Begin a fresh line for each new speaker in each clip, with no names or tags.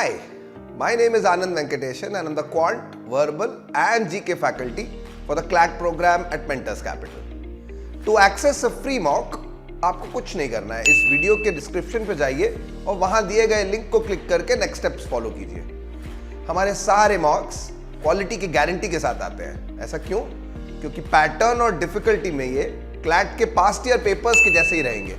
Hi, my name is Anand Venkateshan and I'm the Quant, Verbal and GK faculty for the CLAT program at Mentors Capital. To access a free mock, आपको कुछ नहीं करना है, इस video के description पे जाइए और वहां दिए गए लिंक को क्लिक करके नेक्स्ट स्टेप्स फॉलो कीजिए। हमारे सारे मॉक्स क्वालिटी की गारंटी के साथ आते हैं। ऐसा क्यों? क्योंकि पैटर्न और डिफिकल्टी में ये क्लैट के पास्ट ईयर पेपर्स के जैसे ही रहेंगे।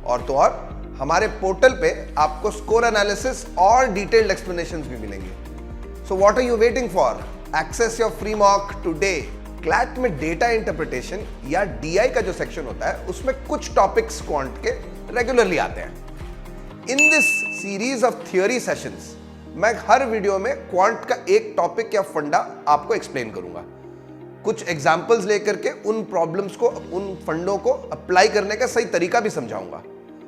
और तो और हमारे पोर्टल पे आपको स्कोर एनालिसिस और डिटेल्ड एक्सप्लेनेशंस भी मिलेंगे। So what are you waiting for? Access your free mock today. CLAT में डेटा इंटरप्रिटेशन या डीआई का जो सेक्शन होता है उसमें कुछ टॉपिक्स क्वांट के रेगुलरली आते हैं। In this series of theory sessions मैं हर वीडियो में क्वांट का एक टॉपिक या फंडा आपको एक्सप्लेन करूंगा, कुछ एग्जांपल्स लेकर के उन प्रॉब्लम्स को, उन फंडों को अप्लाई करने का सही तरीका भी समझाऊंगा।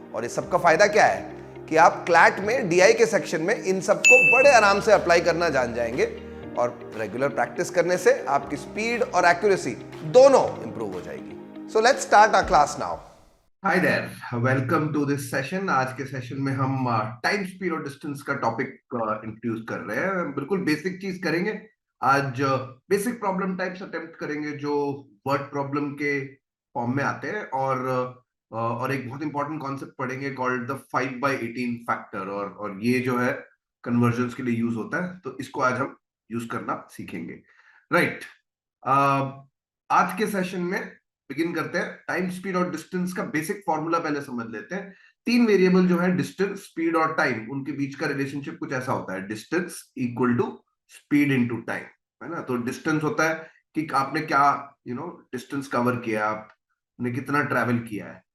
और इस सब का फायदा क्या है कि आप क्लैट में डीआई के सेक्शन में इन सबको बड़े आराम से अप्लाई करना जान जाएंगे और रेगुलर प्रैक्टिस करने से आपकी स्पीड और एक्यूरेसी दोनों इंप्रूव हो जाएगी। So let's start our class now.
Hi there, welcome to this session. आज के सेशन में हम टाइम, स्पीड और डिस्टेंस का टॉपिक इंट्रोड्यूस कर रहे हैं। बिल्कुल बेसिक चीज करेंगे आज। बेसिक प्रॉब्लम टाइप्स अटेम्प्ट करेंगे जो वर्ड प्रॉब्लम के फॉर्म में आते हैं और एक बहुत इंपॉर्टेंट कॉन्सेप्ट पढ़ेंगे कॉल्ड द 5/18 फैक्टर। और ये जो है कन्वर्जन्स के लिए यूज होता है, तो इसको आज हम यूज करना सीखेंगे। राइट, आज के सेशन में बिगिन करते हैं। टाइम, स्पीड और डिस्टेंस का बेसिक फॉर्मूला पहले समझ लेते हैं। तीन वेरिएबल जो है डिस्टेंस, स्पीड और टाइम, उनके बीच का रिलेशनशिप कुछ ऐसा होता है, distance equal to speed into time, है ना। तो डिस्टेंस होता है कि आपने क्या डिस्टेंस कवर किया, आपने कितना ट्रैवल किया है।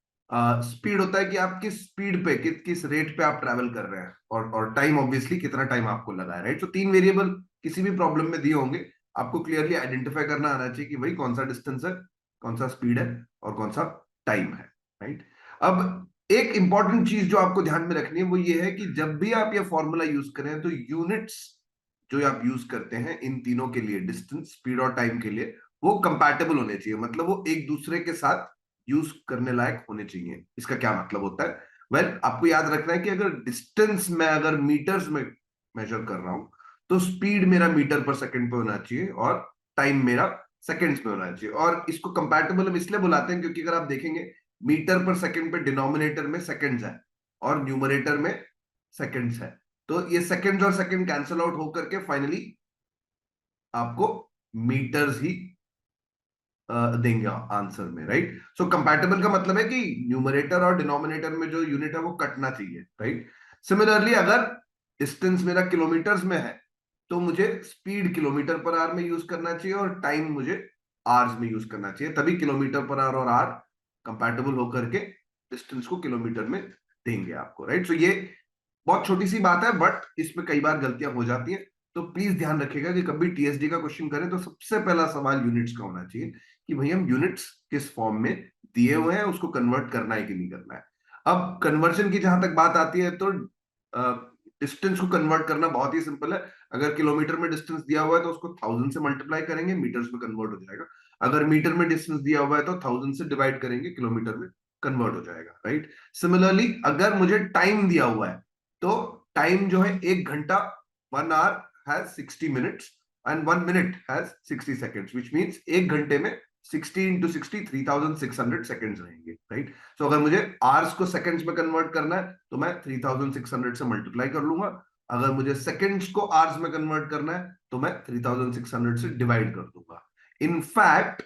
स्पीड होता है कि आप किस स्पीड पे, किस रेट पे आप ट्रैवल कर रहे हैं। और टाइम ऑब्वियसली कितना टाइम आपको लगा है। राइट, तो तीन वेरिएबल किसी भी प्रॉब्लम में दिए होंगे, आपको क्लियरली आइडेंटिफाई करना आना चाहिए कि भाई कौन सा डिस्टेंस है, कौन सा स्पीड है और कौन सा टाइम है। राइट, अब एक इंपॉर्टेंट चीज जो आपको ध्यान में रखनी है वो ये है कि जब भी आप ये फॉर्मूला यूज करें तो यूनिट्स जो आप यूज करते हैं इन तीनों के लिए, डिस्टेंस, स्पीड और टाइम के लिए, वो कंपैटिबल होने चाहिए। मतलब वो एक दूसरे के साथ यूज करने लायक होने चाहिए। इसका क्या मतलब होता है? वेल, आपको याद रखना है कि अगर डिस्टेंस में, अगर मीटर्स में मेजर कर रहा हूं तो स्पीड मेरा मीटर पर सेकंड पे होना चाहिए और टाइम मेरा सेकंड्स में होना चाहिए। और इसको कंपैटिबल हम इसलिए बुलाते हैं क्योंकि अगर आप देखेंगे मीटर पर सेकंड पे डिनोमिनेटर में सेकंड्स है और न्यूमरेटर में सेकंड्स है, तो ये सेकंड्स और सेकंड कैंसिल आउट होकर के फाइनली आपको मीटर्स ही देंगे आंसर में। राइट, सो कंपैटिबल का मतलब है कि न्यूमरेटर और डिनोमिनेटर में जो यूनिट है वो कटना चाहिए। राइट, सिमिलरली अगर डिस्टेंस मेरा किलोमीटर्स में है तो मुझे स्पीड किलोमीटर पर आवर में यूज करना चाहिए और टाइम मुझे आवर्स में यूज करना चाहिए, तभी किलोमीटर पर आवर और आर कंपैटिबल होकर के डिस्टेंस को किलोमीटर में देंगे आपको। राइट, सो ये बहुत छोटी सी बात है बट इसमें कई बार गलतियां हो जाती हैं। तो प्लीज ध्यान रखिएगा कि कभी टीएसडी का क्वेश्चन करें तो सबसे पहला सवाल यूनिट्स का होना चाहिए कि भाई हम यूनिट्स किस फॉर्म में दिए हुए हैं, उसको कन्वर्ट करना है कि नहीं करना है। अब कन्वर्जन की जहां तक बात आती है तो डिस्टेंस को कन्वर्ट करना बहुत ही सिंपल है। अगर किलोमीटर में डिस्टेंस दिया हुआ है तो उसको 1000 से मल्टीप्लाई करेंगे, मीटर्स में कन्वर्ट हो जाएगा। अगर मीटर में डिस्टेंस दिया हुआ है तो 1000 से डिवाइड करेंगे, किलोमीटर में कन्वर्ट हो जाएगा। राइट, सिमिलरली अगर मुझे टाइम दिया हुआ है तो टाइम जो है 1 घंटा, 1 hour has 60 minutes and 1 minute has 60 seconds, which means 1 घंटे में 60 into 60 3600 seconds रहेंगे। राइट, सो अगर मुझे आवर्स को सेकंड्स में कन्वर्ट करना है तो मैं 3600 से मल्टीप्लाई कर लूंगा। अगर मुझे सेकंड्स को आवर्स में कन्वर्ट करना है तो मैं 3600 से डिवाइड कर दूंगा। इनफैक्ट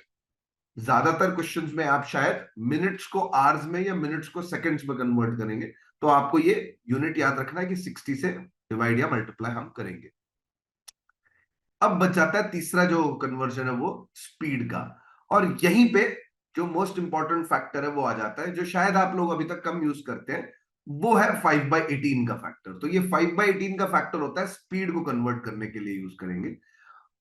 ज्यादातर क्वेश्चंस में आप शायद मिनट्स को आवर्स में या मिनट्स को सेकंड्स में कन्वर्ट करेंगे, तो आपको ये यूनिट याद रखना है कि 60 से डिवाइड या मल्टीप्लाई हम करेंगे। अब बच जाता है तीसरा जो कन्वर्जन है वो स्पीड का, और यहीं पे जो मोस्ट इंपॉर्टेंट फैक्टर है वो आ जाता है जो शायद आप लोग अभी तक कम यूज करते हैं, वो है 5/18 का फैक्टर। तो ये 5/18 का फैक्टर होता है स्पीड को कन्वर्ट करने के लिए यूज करेंगे।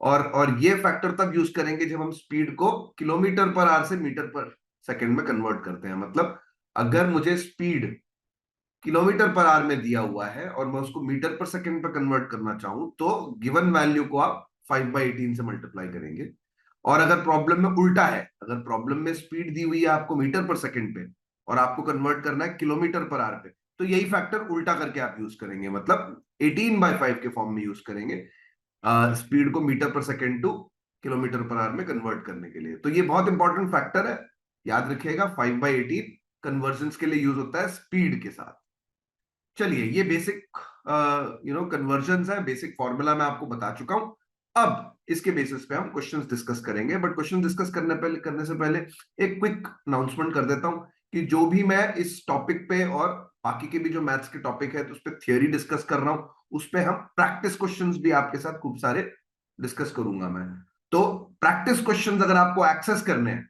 और ये फैक्टर तब यूज करेंगे जब हम स्पीड को किलोमीटर पर आवर से मीटर पर सेकंड में कन्वर्ट करते हैं। मतलब अगर मुझे स्पीड किलोमीटर पर आवर में दिया हुआ है और मैं उसको मीटर पर सेकंड पर कन्वर्ट करना चाहूं तो गिवन वैल्यू को आप 5/18 से मल्टीप्लाई करेंगे। और अगर प्रॉब्लम में उल्टा है, अगर प्रॉब्लम में स्पीड दी हुई है आपको मीटर पर सेकंड पे और आपको कन्वर्ट करना है किलोमीटर पर आवर पे, तो यही फैक्टर उल्टा करके आप यूज करेंगे, मतलब 18/5 के फॉर्म में यूज करेंगे स्पीड को metre per second two kilometre per our में कन्वर्ट करने के लिए। तो ये बहुत इंपॉर्टेंट फैक्टर है, याद रखिएगा। 5/18 कन्वर्जन के लिए यूज होता है स्पीड के साथ। चलिए, ये बेसिक कन्वर्जन है, बेसिक फॉर्मूला मैं आपको बता चुका हूं। अब इसके बेसिस पे हम क्वेश्चंस डिस्कस करेंगे, बट क्वेश्चन डिस्कस करने से पहले एक क्विक अनाउंसमेंट कर देता हूं कि जो भी मैं इस टॉपिक पे और बाकी के भी जो मैथ्स के टॉपिक है तो उस पर थियोरी डिस्कस कर रहा हूं, उस पे हम प्रैक्टिस क्वेश्चंस भी आपके साथ खूब सारे डिस्कस करूंगा मैं। तो प्रैक्टिस क्वेश्चंस अगर आपको एक्सेस करने हैं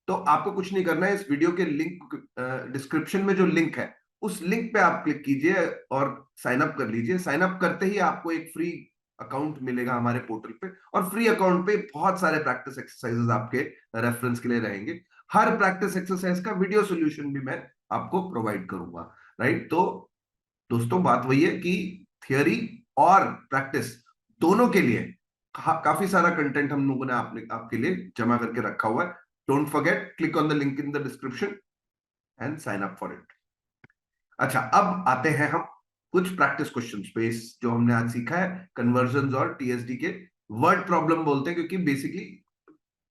तो आपको कुछ नहीं करना है, इस वीडियो के लिंक डिस्क्रिप्शन में जो लिंक है उस लिंक पे आप क्लिक कीजिए और साइन अप कर लीजिए। साइन अप करते ही आपको एक फ्री अकाउंट मिलेगा हमारे पोर्टल पे, और फ्री अकाउंट पे बहुत सारे प्रैक्टिस एक्सरसाइजेस आपके रेफरेंस के लिए रहेंगे। हर प्रैक्टिस एक्सरसाइज का वीडियो सॉल्यूशन भी मैं आपको प्रोवाइड करूंगा, राइट। तो दोस्तों, बात वही है कि थियरी और प्रैक्टिस दोनों के लिए काफी सारा कंटेंट हम लोगों ने आपके लिए जमा करके रखा हुआ है। Don't forget, click on the link in the description and sign up for it. अच्छा, अब आते हैं हम कुछ प्रैक्टिस क्वेश्चंस पे। जो हमने आज सीखा है कन्वर्जन और टीएसडी के वर्ड प्रॉब्लम बोलते हैं, क्योंकि बेसिकली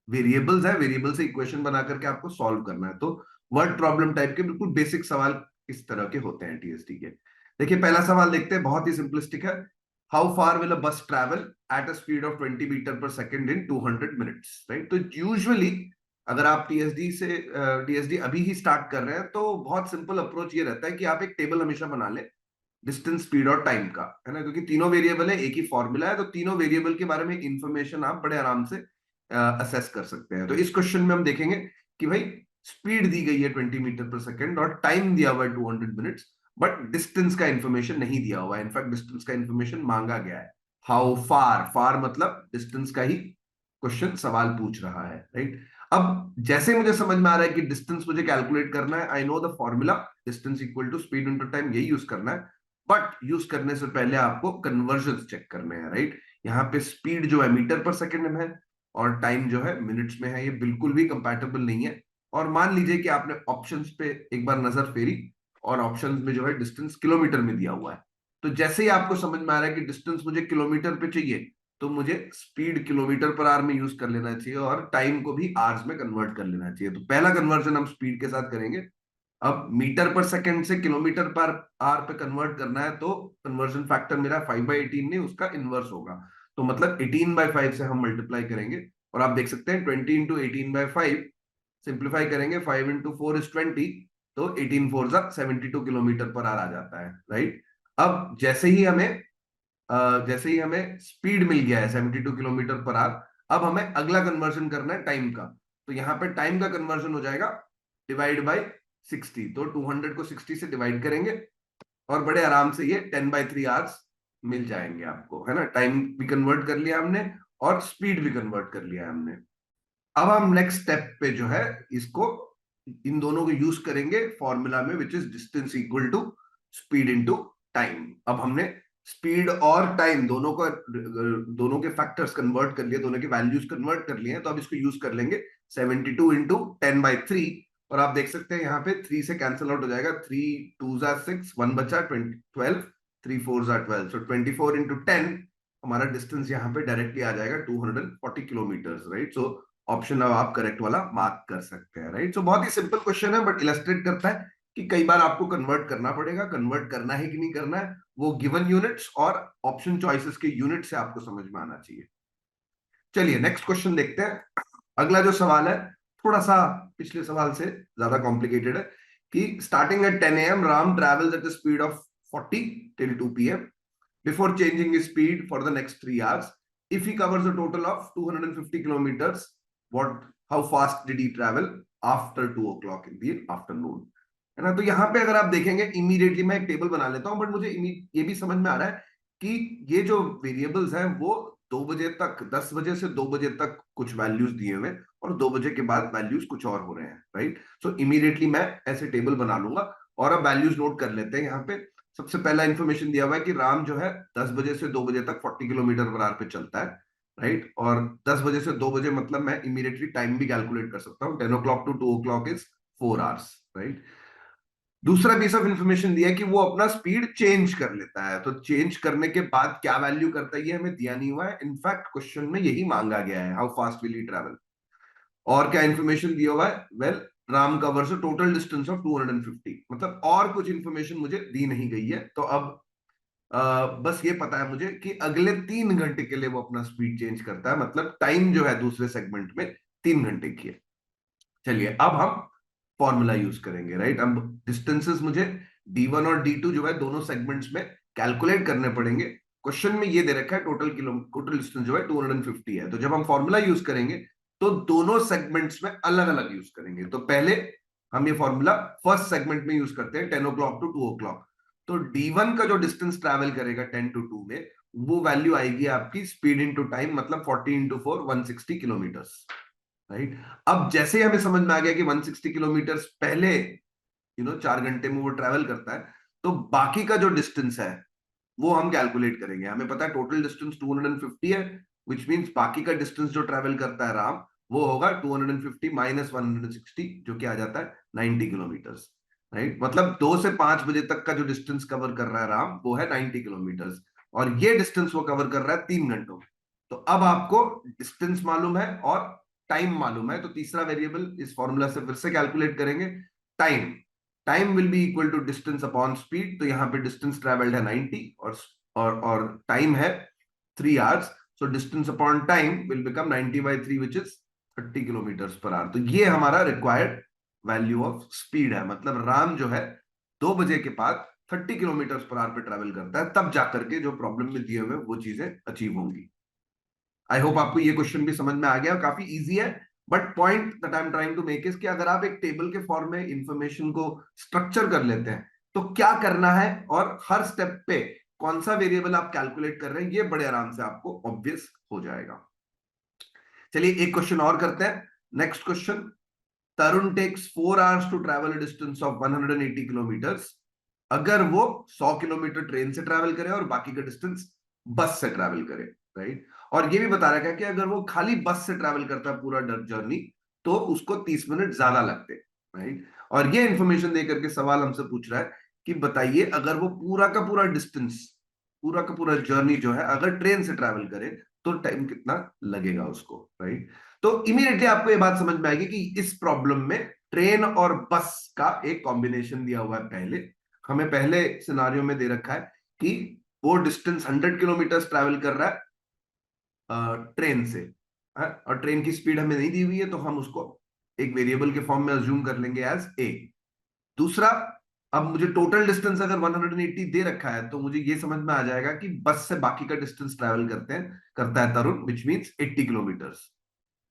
वेरिएबल्स है, वेरिएबल से इक्वेशन बना करके आपको सॉल्व करना है। तो वर्ड प्रॉब्लम टाइप के बिल्कुल बेसिक सवाल इस तरह के होते हैं टीएसडी के। देखिए, पहला सवाल देखते हैं, बहुत ही सिंपलिस्टिक है। How far will a bus travel at a speed of 20 metre per second in 200 minutes, right. तो यूजुअली अगर आप टीएसडी अभी ही स्टार्ट कर रहे हैं तो बहुत सिंपल अप्रोच ये रहता है कि आप एक टेबल हमेशा बना लें डिस्टेंस, स्पीड और टाइम का, है ना, क्योंकि तीनों वेरिएबल है, एक ही फॉर्मूला है, तो तीनों वेरिएबल के बारे में इंफॉर्मेशन आप बड़े आराम से असेस कर सकते हैं। तो इस क्वेश्चन में हम देखेंगे कि भाई स्पीड दी गई है 20 मीटर पर सेकेंड और टाइम दिया हुआ है 200 मिनट्स, बट डिस्टेंस का इंफॉर्मेशन नहीं दिया हुआ है। इनफैक्ट डिस्टेंस का इंफॉर्मेशन मांगा गया है। हाउ फार, फार मतलब डिस्टेंस का ही क्वेश्चन सवाल पूछ रहा है, राइट। अब जैसे मुझे समझ में आ रहा है कि डिस्टेंस मुझे कैलकुलेट करना है, I know the formula, distance equal to speed into time, यही यूज करना है। बट यूज करने से पहले आपको कन्वर्जन चेक करने हैं, राइट। यहाँ पे स्पीड जो है मीटर पर सेकेंड में है और टाइम जो है मिनट्स में है, ये बिल्कुल भी कंपैटिबल नहीं है। और मान लीजिए कि आपने ऑप्शंस पे एक बार नजर फेरी और ऑप्शंस में जो है डिस्टेंस किलोमीटर में दिया हुआ है, तो जैसे ही आपको समझ में आ रहा है कि डिस्टेंस मुझे किलोमीटर पे चाहिए, तो मुझे स्पीड किलोमीटर पर आवर में यूज कर लेना चाहिए और टाइम को भी आवर्स में कन्वर्ट कर लेना चाहिए। तो पहला कन्वर्जन हम स्पीड के साथ करेंगे। अब मीटर पर सेकंड से किलोमीटर पर आवर पे कन्वर्ट करना है, तो कन्वर्जन फैक्टर मेरा 5/18 नहीं, उसका इनवर्स होगा। तो मतलब 18/5 से हम मल्टीप्लाई करेंगे, और आप देख सकते हैं 20 इंटू 18/5 सिंप्लीफाई करेंगे, 5 इंटू 4 इज 20, तो 18 फोर 72 किलोमीटर पर आवर आ जाता है, राइट। अब जैसे ही हमें स्पीड मिल गया है 72 किलोमीटर पर आवर, अब हमें अगला कन्वर्जन करना है टाइम का। तो यहाँ पे टाइम का कन्वर्जन हो जाएगा डिवाइड बाई 60। तो 200 को 60 से डिवाइड करेंगे और बड़े आराम से ये 10/3 आवर्स मिल जाएंगे आपको, है ना। टाइम भी कन्वर्ट कर लिया हमने और स्पीड भी कन्वर्ट कर लिया हमने। अब हम नेक्स्ट स्टेप पे जो है इसको, इन दोनों को यूज करेंगे फॉर्मूला में, which is distance equal to speed into time. अब हमने स्पीड और टाइम दोनों के फैक्टर्स कन्वर्ट कर लिए, दोनों के वैल्यूज कन्वर्ट कर लिए हैं, तो अब इसको यूज कर लेंगे 72 इंटू 10/3। और आप देख सकते हैं यहाँ पे 3 से कैंसिल आउट हो जाएगा, 3 2 6, 1 बचा 12, 3 4 12, सो 24 इंटू 10 हमारा डिस्टेंस यहाँ पे डायरेक्टली आ जाएगा 240 किलोमीटर, राइट। सो ऑप्शन अब आप करेक्ट वाला मार्क कर सकते हैं, राइट। सो बहुत ही सिंपल क्वेश्चन है, बट इलस्ट्रेट करता है कि कई बार आपको कन्वर्ट करना पड़ेगा। कन्वर्ट करना है कि नहीं करना है, वो गिवन यूनिट्स और ऑप्शन चॉइसेस के यूनिट से आपको समझ में आना चाहिए। चलिए नेक्स्ट क्वेश्चन देखते हैं। अगला जो सवाल है थोड़ा सा पिछले सवाल से ज्यादा कॉम्प्लिकेटेड है, कि starting at 10 AM Ram travels at the speed of 40 till 2 PM before changing his speed for the next 3 hours। If he covers a total of 250 kilometres, what how fast did he travel after 2 o'clock in the afternoon, है ना। तो यहाँ पे अगर आप देखेंगे, immediately मैं एक टेबल बना लेता हूं, बट मुझे ये भी समझ में आ रहा है कि ये जो वेरिएबल्स हैं वो 2 बजे तक, 10 बजे से 2 बजे तक कुछ वैल्यूज दिए हुए, और 2 बजे के बाद वैल्यूज कुछ और हो रहे हैं, राइट। सो इमीडिएटली मैं ऐसे टेबल बना लूंगा और अब वैल्यूज नोट कर लेते हैं। यहाँ पे सबसे पहला इंफॉर्मेशन दिया हुआ है कि राम जो है 10 बजे से 2 बजे तक 40 किलोमीटर पर आवर पे चलता है, राइट। और 10 बजे से 2 बजे मतलब मैं इमीडिएटली टाइम भी कैलकुलेट कर सकता हूँ, 10 o'clock to 2 o'clock is 4 hours, right. दूसरा पीस ऑफ इंफॉर्मेशन दिया कि वो अपना स्पीड चेंज कर लेता है, तो चेंज करने के बाद क्या वैल्यू करता है ये हमें दिया नहीं हुआ है। इनफैक्ट क्वेश्चन में यही मांगा गया है, how fast will he travel. और क्या इन्फॉर्मेशन दिया हुआ है, well Ram covers a total distance of 250, मतलब और कुछ इन्फॉर्मेशन मुझे दी नहीं गई है। तो अब बस ये पता है मुझे कि अगले 3 घंटे के लिए वो अपना स्पीड चेंज करता है, मतलब टाइम जो है दूसरे सेगमेंट में 3 घंटे की है। चलिए अब हम फॉर्मूला यूज करेंगे, राइट। अब डिस्टेंसेस मुझे D1 और D2 जो है दोनों सेगमेंट्स में कैलकुलेट करने पड़ेंगे। क्वेश्चन में ये दे रखा है टोटल डिस्टेंस जो है 250 है, तो जब हम फॉर्मूला यूज करेंगे तो दोनों सेगमेंट्स में अलग अलग यूज करेंगे। तो पहले हम ये फॉर्मूला फर्स्ट सेगमेंट में यूज करते हैं 10 o'clock to 2 o'clock। तो D1 का जो डिस्टेंस ट्रैवल करेगा 10 to 2 में, वो वैल्यू आएगी आपकी स्पीड इंटू टाइम, मतलब 40 into 4 160 किलोमीटर, राइट। अब जैसे ही हमें समझ में आ गया कि 160 किलोमीटर पहले 4 घंटे में वो ट्रैवल करता है, तो बाकी का जो डिस्टेंस है वो हम कैलकुलेट करेंगे। हमें पता है टोटल डिस्टेंस 250 है, विच मींस बाकी का डिस्टेंस जो ट्रैवल करता है राम, वो होगा 250 माइनस 160, जो कि आ जाता है 90 किलोमीटर, राइट। मतलब 2 से 5 बजे तक का जो डिस्टेंस कवर कर रहा है राम, वो है 90 किलोमीटर, और ये डिस्टेंस वो कवर कर रहा है 3 घंटों में। तो अब आपको डिस्टेंस मालूम है और टाइम मालूम है, तो तीसरा वेरिएबल इस फॉर्मूला से फिर से कैलकुलेट करेंगे, time. Time will be equal to distance upon speed, तो यहाँ पे डिस्टेंस ट्रेवल्ड है 90 और टाइम है 3 hours, so distance upon time will become 90/3 which is 30 kilometre per our. तो ये हमारा रिक्वायर्ड वैल्यू ऑफ स्पीड है, मतलब राम जो है 2 बजे के बाद 30 किलोमीटर पर आवर पे ट्रेवल करता है, तब जाकर के जो प्रॉब्लम में दिए हुए वो चीजें अचीव होंगी। आई होप आपको ये क्वेश्चन भी समझ में आ गया, काफी इजी है। But point that I am trying to make is कि अगर आप एक टेबल के फॉर्म में इंफॉर्मेशन को स्ट्रक्चर कर लेते हैं तो क्या करना है और हर स्टेप पे कौन सा वेरिएबल आप कैलकुलेट कर रहे हैं, ये बड़े आराम से आपको ऑब्वियस हो जाएगा। चलिए एक क्वेश्चन और करते हैं। Next question, Tarun takes 4 hours to travel distance of 180 kilometre अगर वो 100 किलोमीटर ट्रेन से ट्रैवल करे और बाकी का डिस्टेंस बस से ट्रैवल करे, राइट। और ये भी बता रखा है कि अगर वो खाली बस से ट्रैवल करता है पूरा जर्नी, तो उसको 30 मिनट ज्यादा लगते, राइट। और ये इंफॉर्मेशन देकर के सवाल हमसे पूछ रहा है कि बताइए अगर वो पूरा का पूरा डिस्टेंस, पूरा का पूरा जर्नी जो है अगर ट्रेन से ट्रैवल करे तो टाइम कितना लगेगा उसको, राइट। तो इमीडिएटली आपको ये बात समझ में आएगी कि इस प्रॉब्लम में ट्रेन और बस का एक कॉम्बिनेशन दिया हुआ है। पहले हमें पहले सिनारियो में दे रखा है कि वो डिस्टेंस 100 किलोमीटर ट्रैवल कर रहा है ट्रेन से, और ट्रेन की स्पीड हमें नहीं दी हुई है, तो हम उसको एक वेरिएबल के फॉर्म में अज्यूम कर लेंगे एज ए। दूसरा, अब मुझे टोटल डिस्टेंस अगर 180 दे रखा है, तो मुझे ये समझ में आ जाएगा कि बस से बाकी का डिस्टेंस ट्रैवल करता है तरुण, विच मींस 80 किलोमीटर।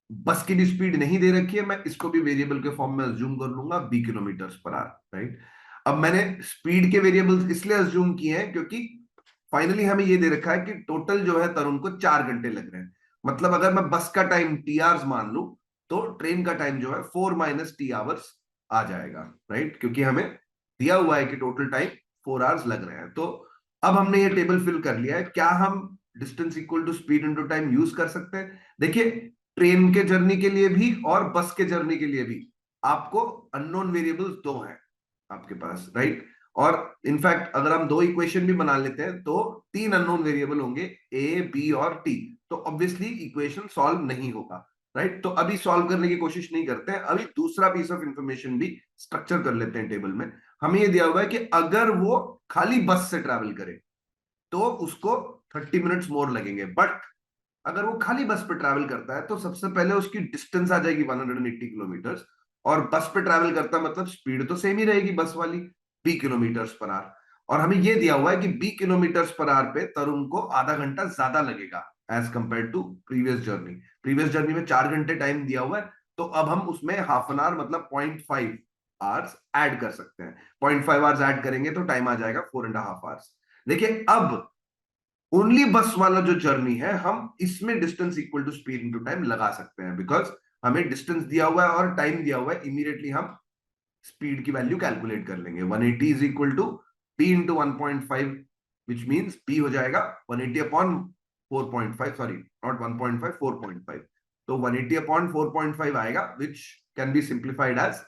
बस की भी स्पीड नहीं दे रखी है, मैं इसको भी वेरिएबल के फॉर्म में अज्यूम कर लूंगा 20 किलोमीटर पर आवर, राइट। अब मैंने स्पीड के वेरिएबल्स इसलिए अज्यूम किए हैं क्योंकि फाइनली हमें ये दे रखा है कि टोटल जो है तरुण को 4 घंटे लग रहे हैं। मतलब अगर मैं बस का टाइम T आवर्स मान लू, तो ट्रेन का टाइम जो है 4 माइनस T आवर्स आ जाएगा, राइट, क्योंकि हमें दिया हुआ है कि टोटल टाइम 4 आवर्स लग रहे हैं। तो अब हमने ये टेबल फिल कर लिया है, क्या हम distance equal to speed into time use कर सकते हैं? देखिए, ट्रेन के जर्नी के लिए भी और बस के जर्नी के लिए भी आपको अननोन वेरिएबल्स दो हैं आपके पास, राइट। और इनफैक्ट अगर हम दो इक्वेशन भी बना लेते हैं तो 3 अननोन वेरिएबल होंगे, ए बी और टी, तो ऑब्वियसली इक्वेशन सॉल्व नहीं होगा, राइट। तो अभी सॉल्व करने की कोशिश नहीं करते हैं, अभी दूसरा पीस ऑफ इंफॉर्मेशन भी स्ट्रक्चर कर लेते हैं टेबल में। हमें यह दिया हुआ है कि अगर वो खाली बस से ट्रैवल करे तो उसको 30 मिनट्स मोर लगेंगे, बट अगर वो खाली बस पे ट्रैवल करता है तो सबसे पहले उसकी डिस्टेंस आ जाएगी 180 किलोमीटर, और बस पे ट्रैवल करता मतलब स्पीड तो सेम ही रहेगी बस वाली, 20 किलोमीटर पर आवर। और हमें यह दिया हुआ है कि 20 किलोमीटर पर आवर पे तरुण को आधा घंटा ज्यादा लगेगा as compared to previous journey. Previous journey में 4 घंटे टाइम दिया हुआ है, तो अब हम उसमें हाफ एन आवर मतलब 0.5 आवर्स ऐड कर सकते हैं। 0.5 आवर्स ऐड करेंगे तो टाइम आ जाएगा 4.5 आवर्स। देखिए, अब ओनली बस वाला जो जर्नी है हम इसमें distance equal to speed into time लगा सकते हैं, बिकॉज हमें डिस्टेंस दिया हुआ है और टाइम दिया हुआ है। इमीडिएटली हम स्पीड की वैल्यू कैलकुलेट कर लेंगे। 180 is equal to p into 1.5, which means p हो जाएगा 180 अपॉन 4.5, सॉरी नॉट 1.5, 4.5। तो 180 अपॉन 4.5 आएगा, which can be simplified as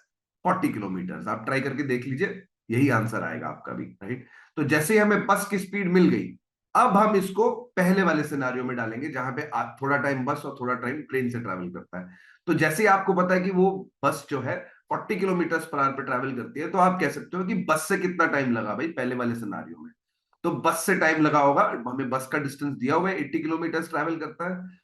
40 kilometre. आप ट्राई करके देख लीजिए, यही आंसर आएगा आपका भी, राइट। तो जैसे ही हमें बस की स्पीड मिल गई, अब हम इसको पहले वाले सिनारियो में डालेंगे जहां पे थोड़ा टाइम बस और थोड़ा टाइम ट्रेन से ट्रैवल करता है। तो जैसे ही आपको पता है कि वो बस जो है 40 किलोमीटर पर आवर पे ट्रैवल करती है, तो आप कह सकते हो कि बस से कितना टाइम लगा भाई पहले वाले सिनारियो में। तो बस से टाइम लगा होगा, हमें बस का डिस्टेंस दिया हुआ है 80 किलोमीटर ट्रैवल करता है,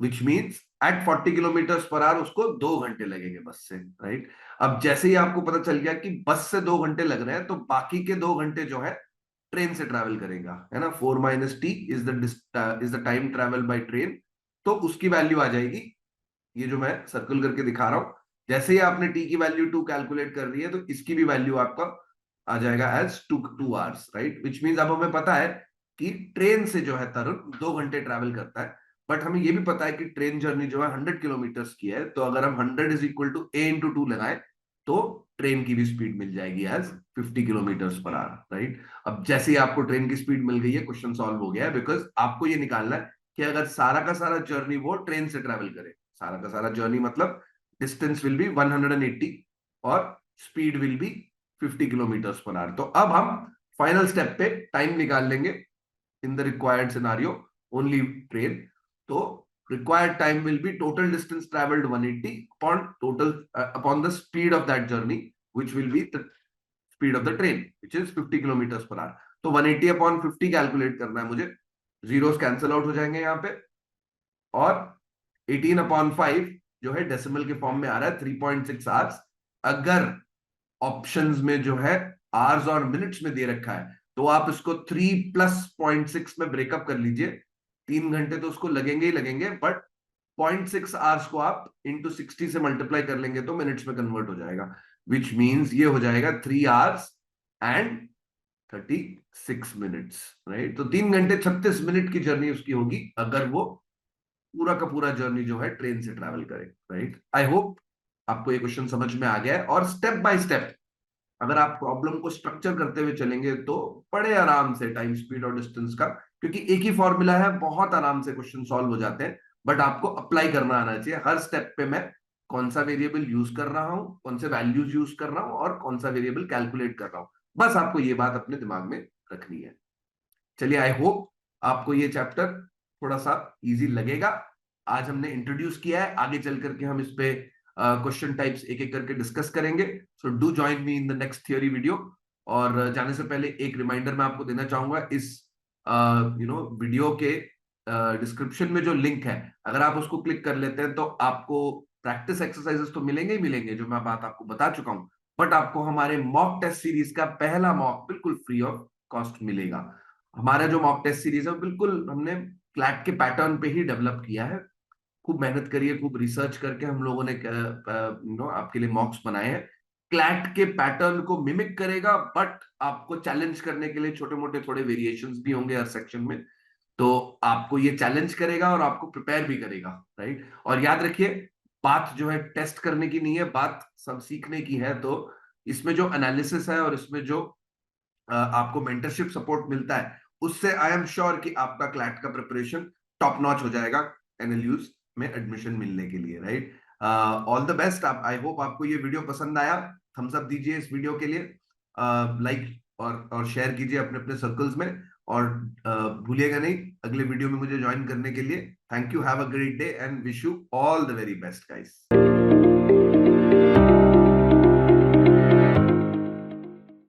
which means at 40 kilometre per hour उसको 2 घंटे लगेंगे बस से, राइट। अब जैसे ही आपको पता चल गया कि बस से 2 घंटे लग रहे हैं, तो बाकी के 2 घंटे जो है ट्रेन से ट्रैवल करेगा, है ना। 4 - t is the time travel by train. तो उसकी वैल्यू आ जाएगी, ये जो मैं सर्कल करके दिखा रहा हूं, जैसे ही आपने टी की वैल्यू 2 कैलकुलेट कर रही है, तो इसकी भी वैल्यू आपका आ जाएगा as 2 hours, right. Which means अब हमें पता है कि ट्रेन से जो है तरुण 2 घंटे ट्रैवल करता है। बट हमें ये भी पता है कि ट्रेन जर्नी जो है 100 किलोमीटर की है, तो अगर हम 100 = a × 2 लगाएं, तो ट्रेन की भी स्पीड मिल जाएगी as 50 kilometre per hour, right. अब जैसे ही आपको ट्रेन की स्पीड मिल गई है, क्वेश्चन सॉल्व हो गया है, बिकॉज आपको ये निकालना है कि अगर सारा का सारा जर्नी वो ट्रेन से ट्रैवल करे, सारा का सारा जर्नी मतलब डिस्टेंस विल बी 180 और speed will be 50 kilometre per our. तो अब हम फाइनल स्टेप पे टाइम निकाल लेंगे in the required scenario only train. तो required time will be total distance traveled 180 upon the speed of that journey, which will be the speed of the train, which is 50 kilometre per our. तो 180 upon 50 calculate करना है मुझे, zeros cancel out हो जाएंगे यहाँ पे, और 18/5 जो है डेसिमल के फॉर्म में आ रहा है 3.6 आवर्स। अगर ऑप्शंस में जो है आवर्स और मिनट्स में दे रखा है, तो आप इसको 3 + 0.6 में ब्रेकअप कर लीजिए। 3 घंटे तो उसको लगेंगे ही लगेंगे, बट 0.6 आवर्स को आप इंटू 60 से मल्टीप्लाई कर लेंगे तो मिनट्स में कन्वर्ट हो जाएगा, विच मीन्स ये हो जाएगा 3 आवर्स एंड 36 मिनट्स, राइट। तो 3 घंटे 36 मिनट की जर्नी उसकी होगी अगर वो पूरा का पूरा जर्नी जो है ट्रेन से ट्रैवल करे, राइट। आई होप आपको ये क्वेश्चन समझ में आ गया है। और स्टेप बाय स्टेप अगर आप प्रॉब्लम को स्ट्रक्चर करते हुए चलेंगे, तो बड़े आराम से टाइम, स्पीड और डिस्टेंस का, क्योंकि एक ही फॉर्मूला है, बहुत आराम से क्वेश्चन सॉल्व हो जाते हैं। बट आपको अप्लाई करना आना चाहिए हर स्टेप पे, मैं कौन सा वेरिएबल यूज कर रहा हूं, कौन से वैल्यूज यूज कर रहा हूं और कौन सा वेरिएबल कैलकुलेट कर रहा हूं, बस आपको ये बात अपने दिमाग में रखनी है। चलिए, आई होप आपको ये चैप्टर थोड़ा सा इजी लगेगा। आज हमने इंट्रोड्यूस किया है, आगे चल करके हम इस पे क्वेश्चन टाइप्स एक एक करके डिस्कस करेंगे। So do join me in the next theory video. और जाने से पहले एक रिमाइंडर मैं आपको देना चाहूंगा, इस वीडियो के डिस्क्रिप्शन में जो लिंक है, अगर आप उसको क्लिक कर लेते हैं, तो आपको प्रैक्टिस एक्सरसाइजेस तो मिलेंगे ही मिलेंगे, जो मैं बात आपको बता चुका हूं, बट आपको हमारे मॉक टेस्ट सीरीज का पहला मॉक बिल्कुल फ्री ऑफ कॉस्ट मिलेगा। हमारा जो मॉक टेस्ट सीरीज है बिल्कुल हमने क्लैट के पैटर्न पे ही डेवलप किया है। खूब मेहनत करिए, खूब रिसर्च करके हम लोगों ने आपके लिए मॉक्स बनाए हैं। क्लैट के पैटर्न को मिमिक करेगा, बट आपको चैलेंज करने के लिए छोटे मोटे थोड़े वेरिएशंस भी होंगे हर सेक्शन में। तो आपको ये चैलेंज करेगा और आपको प्रिपेयर भी करेगा, राइट। और याद रखिए, बात जो है टेस्ट करने की नहीं है, बात सब सीखने की है। तो इसमें जो एनालिसिस है और इसमें जो आपको मेंटरशिप सपोर्ट मिलता है, उससे आई एम श्योर कि आपका क्लैट का प्रिपरेशन टॉप नॉच हो जाएगा एनएलयूज में एडमिशन मिलने के लिए, राइट। All the best. आप, आई होप आपको ये वीडियो पसंद आया। थम्स अप दीजिए इस वीडियो के लिए, लाइक और शेयर कीजिए अपने अपने सर्कल्स में। और भूलिएगा नहीं अगले वीडियो में मुझे ज्वाइन करने के लिए। Thank you, have a great day and wish you all the very best guys.